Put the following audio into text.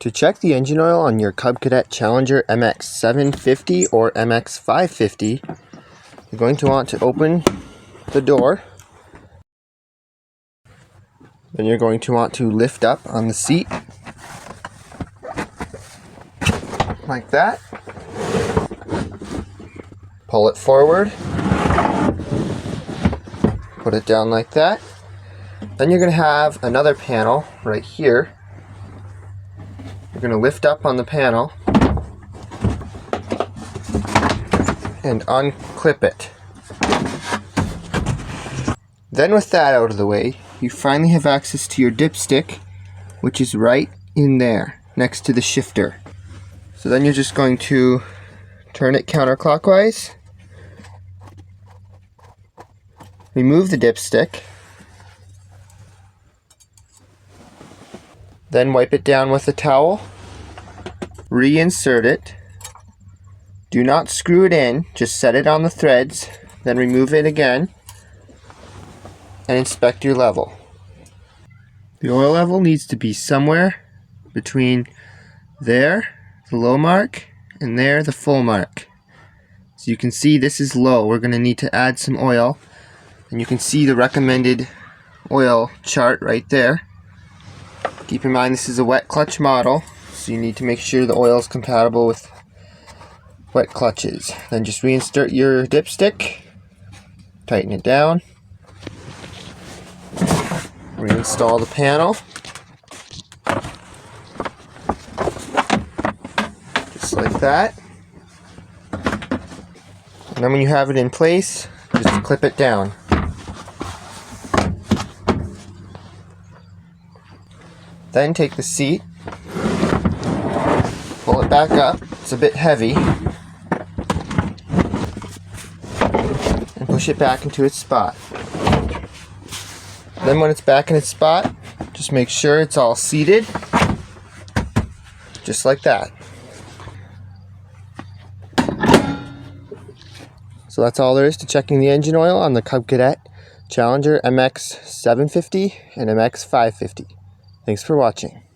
To check the engine oil on your Cub Cadet Challenger MX750 or MX550, you're going to want to open the door. Then you're going to want to lift up on the seat like that. Pull it forward. Put it down like that. Then you're going to have another panel right here. You're going to lift up on the panel and unclip it. Then with that out of the way, you finally have access to your dipstick, which is right in there next to the shifter. So then you're just going to turn it counterclockwise, remove the dipstick, then wipe it down with a towel, reinsert it. Do not screw it in, just set it on the threads, then remove it again, and inspect your level. The oil level needs to be somewhere between there, the low mark, and there, the full mark. So you can see this is low. We're going to need to add some oil, and you can see the recommended oil chart right there. Keep in mind this is a wet clutch model, so you need to make sure the oil is compatible with wet clutches. Then just reinsert your dipstick, tighten it down, reinstall the panel, just like that. And then when you have it in place, just clip it down. Then take the seat, pull it back up, it's a bit heavy, and push it back into its spot. Then when it's back in its spot, just make sure it's all seated, just like that. So that's all there is to checking the engine oil on the Cub Cadet Challenger MX750 and MX550. Thanks for watching.